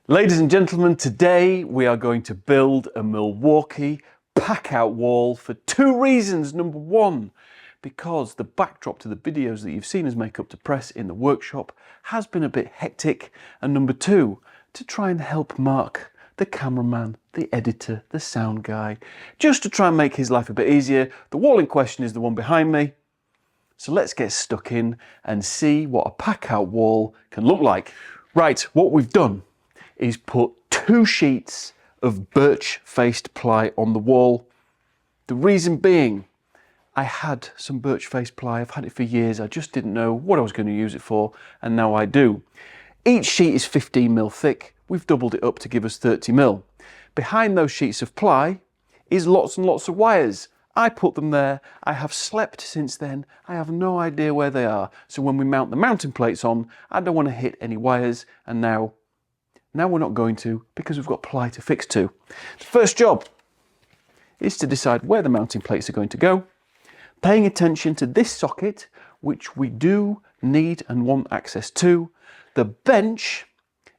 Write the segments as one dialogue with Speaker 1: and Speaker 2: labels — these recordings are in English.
Speaker 1: Ladies and gentlemen, today we are going to build a Milwaukee PACKOUT wall for two reasons. Number one, because the backdrop to the videos that you've seen us make up to press in the workshop has been a bit hectic. And number two, to try and help Mark, the cameraman, the editor, the sound guy, just to try and make his life a bit easier. The wall in question is the one behind me. So let's get stuck in and see what a PACKOUT wall can look like. Right, what we've done is put 2 sheets of birch-faced ply on the wall. The reason being, I had some birch-faced ply, I've had it for years, I just didn't know what I was going to use it for, and now I do. Each sheet is 15mm thick, we've doubled it up to give us 30mm. Behind those sheets of ply is lots and lots of wires. I put them there, I have slept since then, I have no idea where they are. So when we mount the mounting plates on, I don't want to hit any wires, and now we're not going to, because we've got ply to fix to. The first job is to decide where the mounting plates are going to go, paying attention to this socket, which we do need and want access to. The bench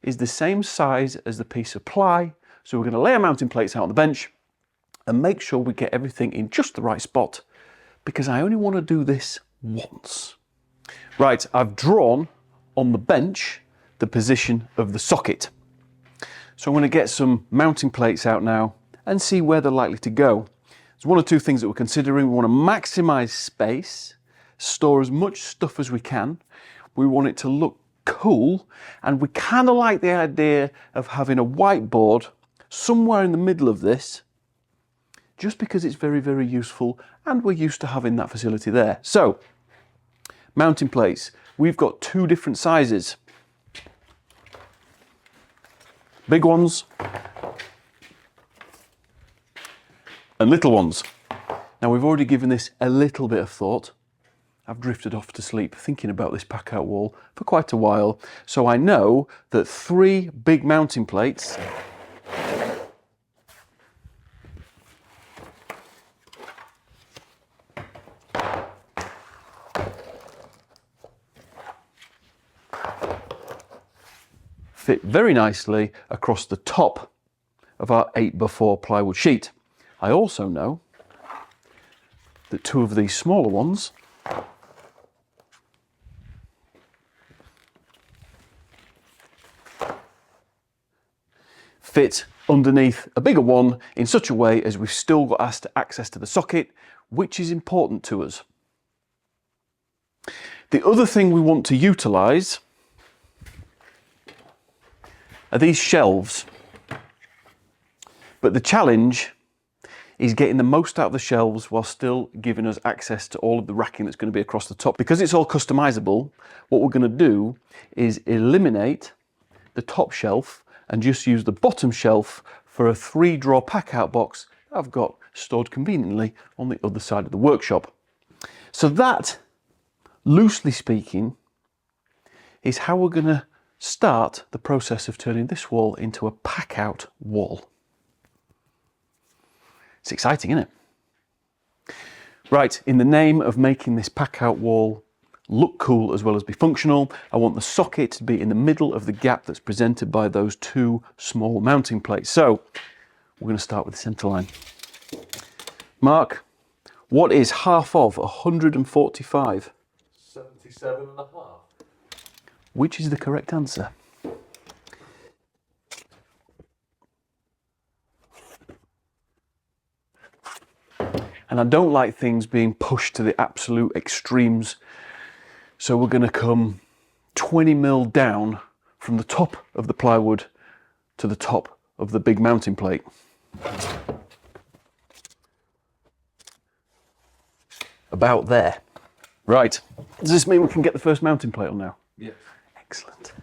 Speaker 1: is the same size as the piece of ply, so we're going to lay our mounting plates out on the bench and make sure we get everything in just the right spot, because I only want to do this once. Right, I've drawn on the bench the position of the socket. So I'm going to get some mounting plates out now and see where they're likely to go. There's one or two things that we're considering. We want to maximize space, store as much stuff as we can. We want it to look cool, and we kind of like the idea of having a whiteboard somewhere in the middle of this, just because it's very, very useful and we're used to having that facility there. So, mounting plates, we've got 2 different sizes. Big ones and little ones. Now we've already given this a little bit of thought. I've drifted off to sleep thinking about this PACKOUT wall for quite a while. So I know that 3 big mounting plates fit very nicely across the top of our 8x4 plywood sheet. I also know that 2 of these smaller ones fit underneath a bigger one in such a way as we've still got access to the socket, which is important to us. The other thing we want to utilize are these shelves. But the challenge is getting the most out of the shelves while still giving us access to all of the racking that's going to be across the top. Because it's all customizable, what we're going to do is eliminate the top shelf and just use the bottom shelf for a 3-drawer PACKOUT box I've got stored conveniently on the other side of the workshop. So that, loosely speaking, is how we're going to start the process of turning this wall into a PACKOUT wall. It's exciting, isn't it? Right, in the name of making this PACKOUT wall look cool as well as be functional, I want the socket to be in the middle of the gap that's presented by those 2 small mounting plates. So we're going to start with the centre line. Mark, what is half of 145?
Speaker 2: 77.5.
Speaker 1: Which is the correct answer? And I don't like things being pushed to the absolute extremes. So we're going to come 20mm down from the top of the plywood to the top of the big mounting plate. About there. Right. Does this mean we can get the first mounting plate on now?
Speaker 2: Yes.
Speaker 1: Excellent.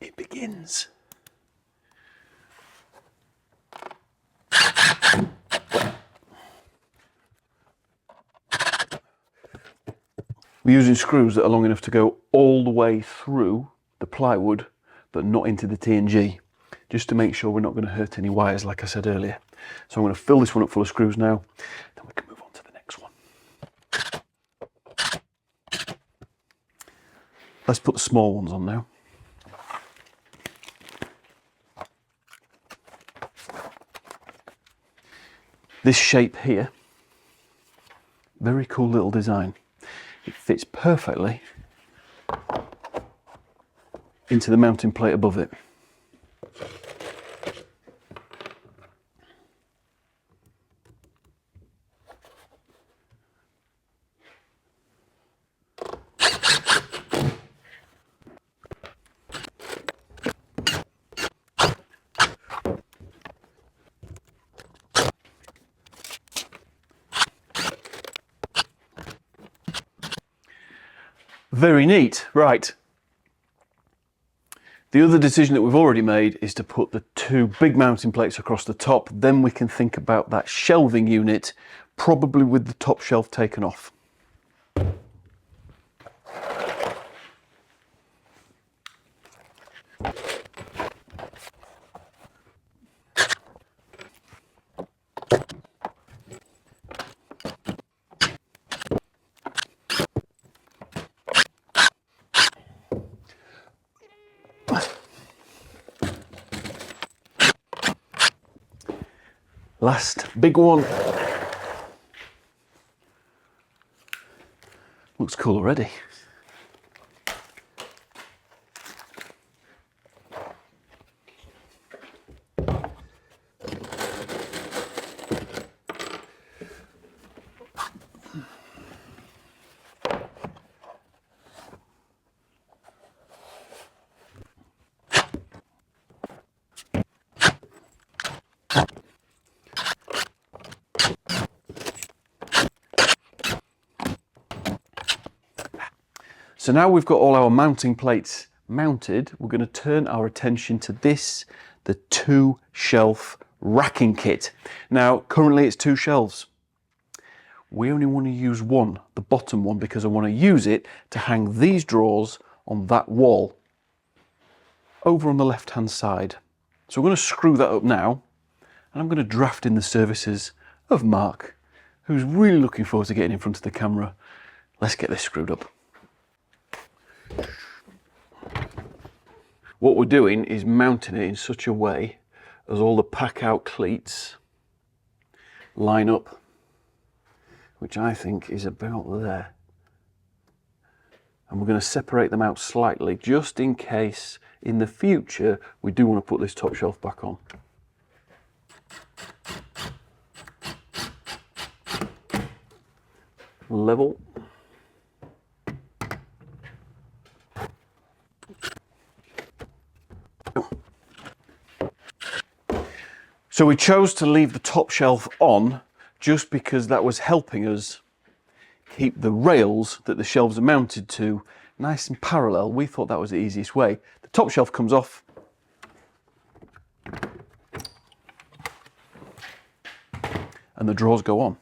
Speaker 1: It begins. We're using screws that are long enough to go all the way through the plywood, but not into the T&G, just to make sure we're not going to hurt any wires, like I said earlier. So I'm going to fill this one up full of screws now, then we can move on to the next one. Let's put the small ones on now. This shape here, very cool little design. It fits perfectly into the mounting plate above it. Very neat, right. The other decision that we've already made is to put the two big mounting plates across the top. Then we can think about that shelving unit, probably with the top shelf taken off. Last big one. Looks cool already. So now we've got all our mounting plates mounted, we're going to turn our attention to this, the 2-shelf racking kit. Now, currently it's 2 shelves. We only want to use one, the bottom one, because I want to use it to hang these drawers on that wall over on the left-hand side. So we're going to screw that up now, and I'm going to draft in the services of Mark, who's really looking forward to getting in front of the camera. Let's get this screwed up. What we're doing is mounting it in such a way as all the pack-out cleats line up, which I think is about there. And we're going to separate them out slightly, just in case in the future we do want to put this top shelf back on. Level. So we chose to leave the top shelf on just because that was helping us keep the rails that the shelves are mounted to nice and parallel. We thought that was the easiest way. The top shelf comes off. And the drawers go on.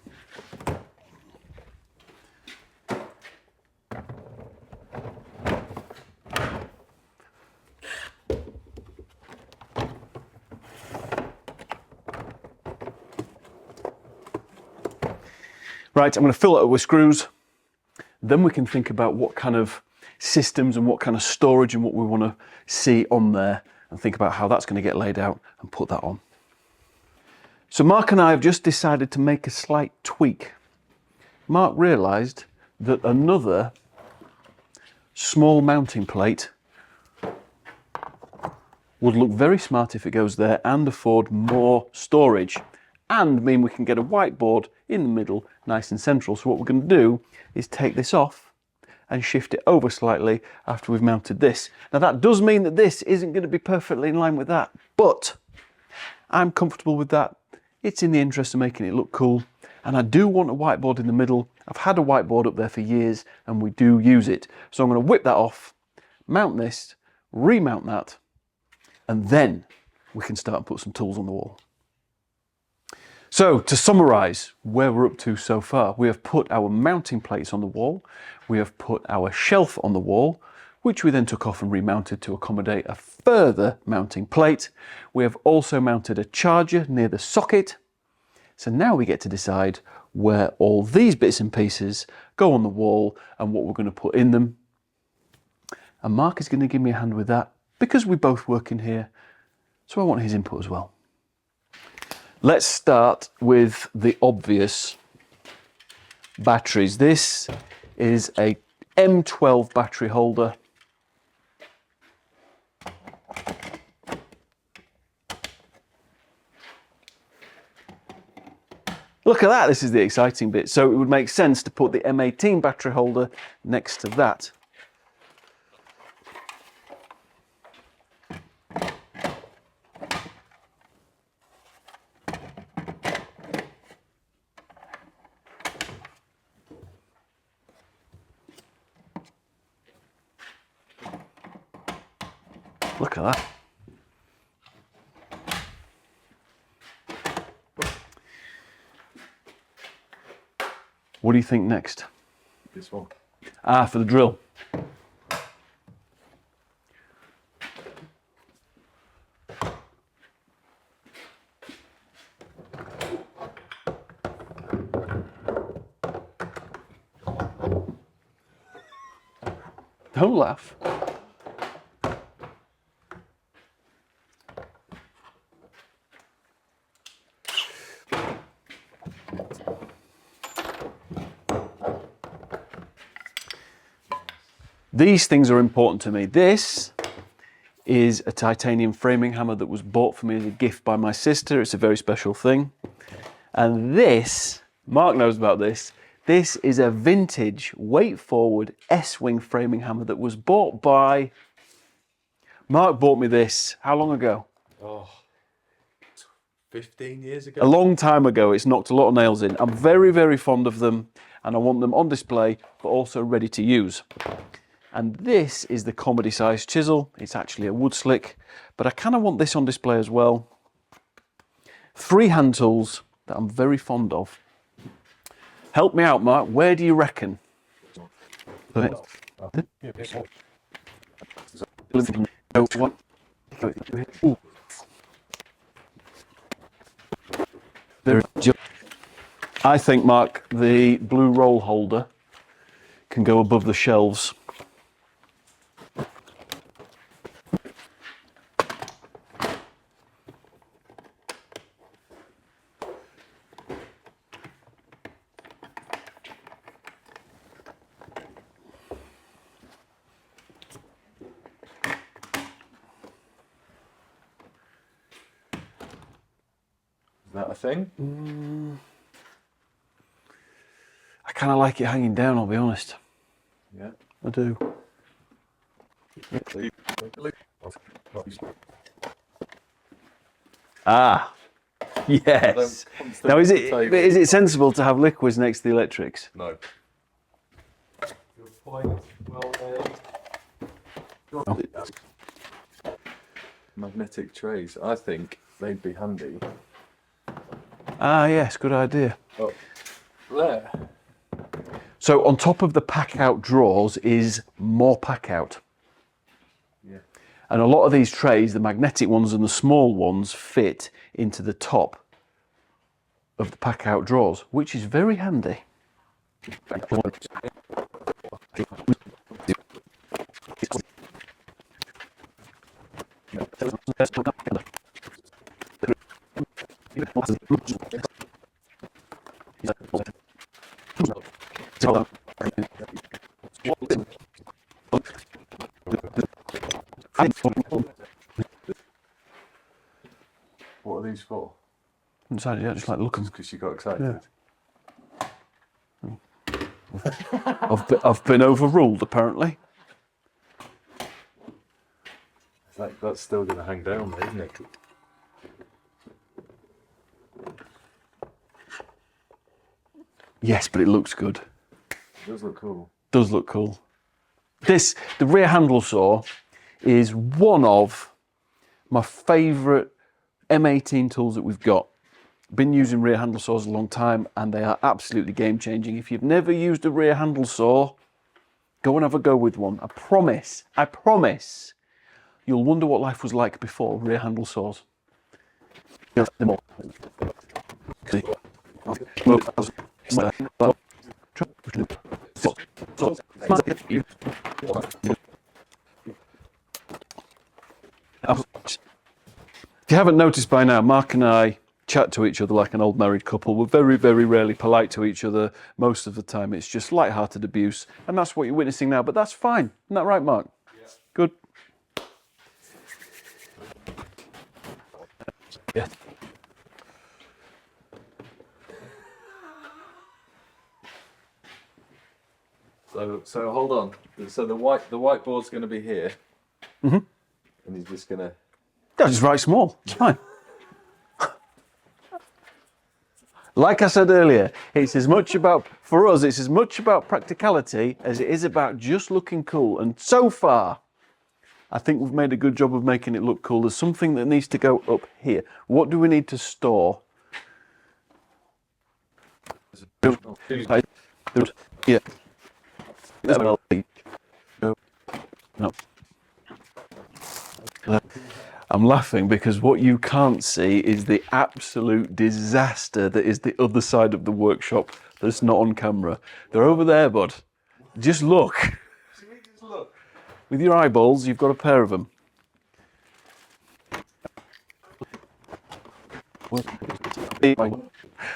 Speaker 1: Right, I'm going to fill it up with screws. Then we can think about what kind of systems and what kind of storage and what we want to see on there, and think about how that's going to get laid out and put that on. So Mark and I have just decided to make a slight tweak. Mark realised that another small mounting plate would look very smart if it goes there and afford more storage, and mean we can get a whiteboard in the middle, nice and central. So what we're going to do is take this off and shift it over slightly after we've mounted this. Now that does mean that this isn't going to be perfectly in line with that, but I'm comfortable with that. It's in the interest of making it look cool, and I do want a whiteboard in the middle. I've had a whiteboard up there for years and we do use it. So I'm going to whip that off, mount this, remount that, and then we can start and put some tools on the wall. So to summarise where we're up to so far, we have put our mounting plates on the wall, we have put our shelf on the wall, which we then took off and remounted to accommodate a further mounting plate. We have also mounted a charger near the socket. So now we get to decide where all these bits and pieces go on the wall and what we're going to put in them. And Mark is going to give me a hand with that because we both work in here, so I want his input as well. Let's start with the obvious batteries. This is a M12 battery holder. Look at that, this is the exciting bit. So it would make sense to put the M18 battery holder next to that. Look at that. What do you think next?
Speaker 2: This one.
Speaker 1: Ah, for the drill. Don't laugh. These things are important to me. This is a titanium framing hammer that was bought for me as a gift by my sister. It's a very special thing. And this, Mark knows about this, this is a vintage weight forward S-wing framing hammer that was bought by, Mark bought me this, how long ago?
Speaker 2: Oh, 15 years ago.
Speaker 1: A long time ago. It's knocked a lot of nails in. I'm very, very fond of them and I want them on display, but also ready to use. And this is the comedy size chisel. It's actually a wood slick, but I kind of want this on display as well. 3 hand tools that I'm very fond of. Help me out, Mark. Where do you reckon? I think, Mark, the blue roll holder can go above the shelves.
Speaker 2: Is that a thing?
Speaker 1: I kind of like it hanging down, I'll be honest.
Speaker 2: Yeah.
Speaker 1: I do. Ah, yes. Now, is it sensible to have liquids next to the electrics?
Speaker 2: No. Good point. Well made. Magnetic trays. I think they'd be handy.
Speaker 1: Ah, yes, good idea.
Speaker 2: Oh, there.
Speaker 1: So on top of the pack out drawers is more pack out.
Speaker 2: Yeah.
Speaker 1: And a lot of these trays, the magnetic ones and the small ones, fit into the top of the pack out drawers, which is very handy.
Speaker 2: What are these for?
Speaker 1: Inside, yeah, just like looking.
Speaker 2: Because you got excited.
Speaker 1: Yeah. I've been overruled, apparently.
Speaker 2: It's like that's still going to hang down, there, isn't it?
Speaker 1: Yes, but it looks good.
Speaker 2: It does look cool.
Speaker 1: Does look cool. The rear handle saw is one of my favourite M18 tools that we've got. been using rear handle saws a long time, and they are absolutely game changing. If you've never used a rear handle saw, go and have a go with one. I promise, you'll wonder what life was like before rear handle saws. If you haven't noticed by now, Mark and I chat to each other like an old married couple. We're very, very rarely polite to each other. Most of the time it's just light-hearted abuse, and that's what you're witnessing now, but that's fine. Isn't that right, Mark? Yeah. Good. Yeah.
Speaker 2: So hold on. So the whiteboard's going to be here, and he's just going to.
Speaker 1: Yeah, just write small. It's fine. Like I said earlier, it's as much about, for us, it's as much about practicality as it is about just looking cool. And so far, I think we've made a good job of making it look cool. There's something that needs to go up here. What do we need to store? Yeah. No. I'm laughing because what you can't see is the absolute disaster that is the other side of the workshop that's not on camera. They're over there, bud. Just look. With your eyeballs, you've got a pair of them.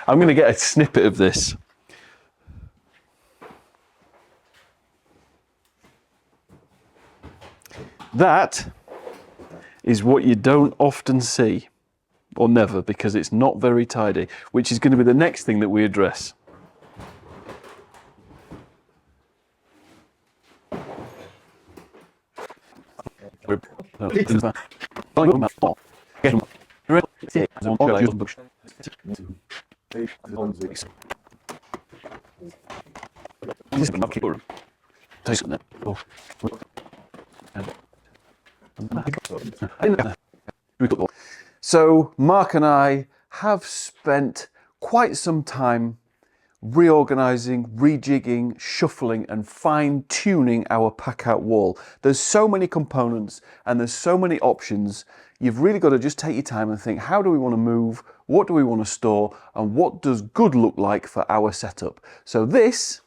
Speaker 1: I'm going to get a snippet of this. That is what you don't often see, or never, because it's not very tidy, which is going to be the next thing that we address. So Mark and I have spent quite some time reorganizing, rejigging, shuffling and fine-tuning our pack-out wall. There's so many components and there's so many options. You've really got to just take your time and think, how do we want to move? What do we want to store? And what does good look like for our setup? So this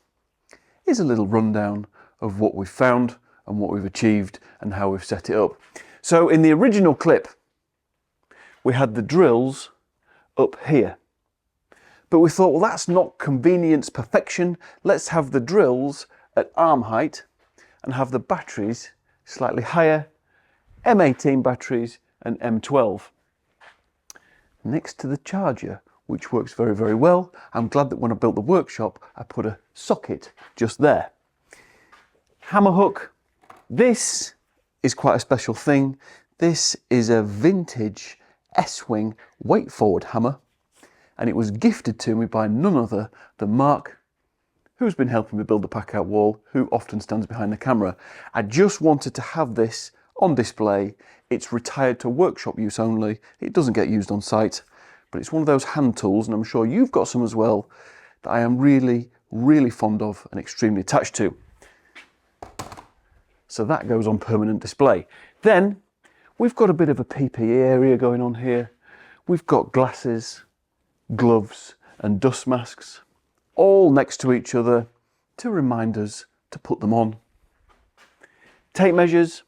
Speaker 1: is a little rundown of what we've found and what we've achieved and how we've set it up. So in the original clip, we had the drills up here. But we thought, well, that's not convenience perfection. Let's have the drills at arm height and have the batteries slightly higher, M18 batteries and M12. Next to the charger, which works very, very well. I'm glad that when I built the workshop, I put a socket just there. Hammer hook. This is quite a special thing. This is a vintage S-wing weight forward hammer, and it was gifted to me by none other than Mark, who's been helping me build the pack-out wall, who often stands behind the camera. I just wanted to have this on display. It's retired to workshop use only. It doesn't get used on site, but it's one of those hand tools, and I'm sure you've got some as well, that I am really, really fond of and extremely attached to. So that goes on permanent display. Then we've got a bit of a PPE area going on here. We've got glasses, gloves and dust masks all next to each other to remind us to put them on. Tape measures,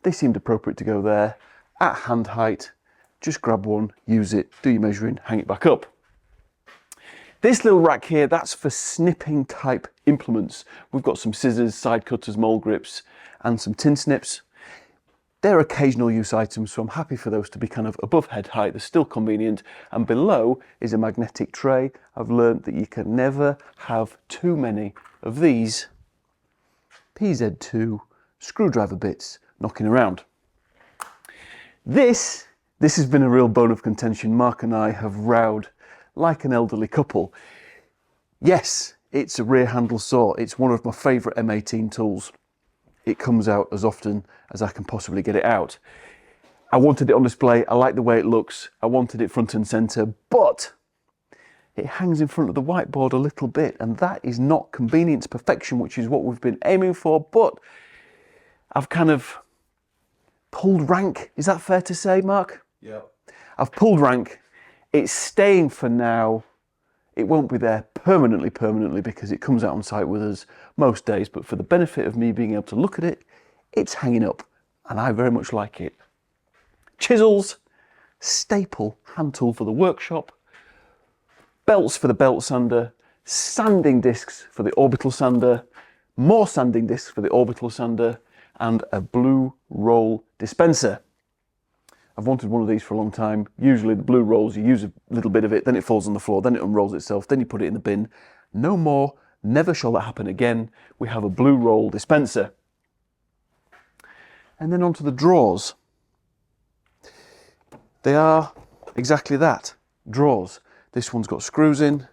Speaker 1: they seemed appropriate to go there at hand height. Just grab one, use it, do your measuring, hang it back up. This little rack here, that's for snipping type implements. We've got some scissors, side cutters, mold grips and some tin snips. They're occasional use items, so I'm happy for those to be kind of above head height. They're still convenient. And below is a magnetic tray. I've learned that you can never have too many of these PZ2 screwdriver bits knocking around. This has been a real bone of contention. Mark and I have rowed like an elderly couple. Yes, it's a rear handle saw. It's one of my favourite M18 tools. It comes out as often as I can possibly get it out. I wanted it on display. I like the way it looks. I wanted it front and center, but it hangs in front of the whiteboard a little bit, and that is not convenience perfection, which is what we've been aiming for, but I've kind of pulled rank. Is that fair to say, Mark?
Speaker 2: Yeah.
Speaker 1: I've pulled rank. It's staying for now. It won't be there permanently because it comes out on site with us most days, but for the benefit of me being able to look at it, it's hanging up, and I very much like it. Chisels, staple hand tool for the workshop, belts for the belt sander, sanding discs for the orbital sander, more sanding discs for the orbital sander, and a blue roll dispenser. I've wanted one of these for a long time. Usually the blue rolls, you use a little bit of it, then it falls on the floor, then it unrolls itself, then you put it in the bin. No more, never shall that happen again. We have a blue roll dispenser. And then onto the drawers. They are exactly that, drawers. This one's got screws in.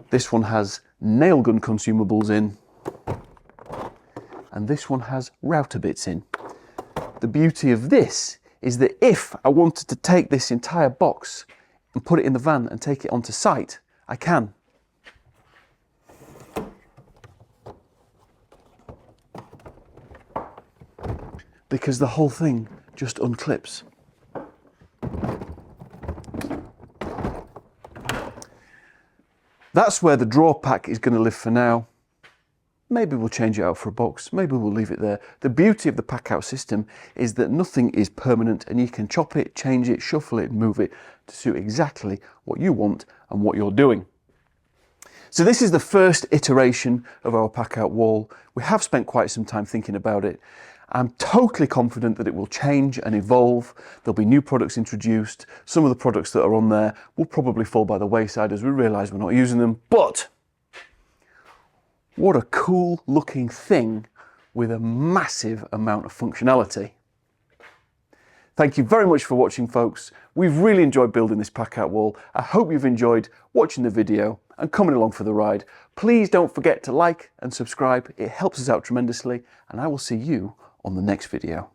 Speaker 1: This one has nail gun consumables in. And this one has router bits in. The beauty of this is that if I wanted to take this entire box and put it in the van and take it onto site, I can. Because the whole thing just unclips. That's where the drawer pack is going to live for now. Maybe we'll change it out for a box, maybe we'll leave it there. The beauty of the PACKOUT system is that nothing is permanent, and you can chop it, change it, shuffle it, move it to suit exactly what you want and what you're doing. So this is the first iteration of our PACKOUT wall. We have spent quite some time thinking about it. I'm totally confident that it will change and evolve. There'll be new products introduced. Some of the products that are on there will probably fall by the wayside as we realise we're not using them, but what a cool looking thing with a massive amount of functionality. Thank you very much for watching, folks. We've really enjoyed building this PACKOUT wall. I hope you've enjoyed watching the video and coming along for the ride. Please don't forget to like and subscribe. It helps us out tremendously, and I will see you on the next video.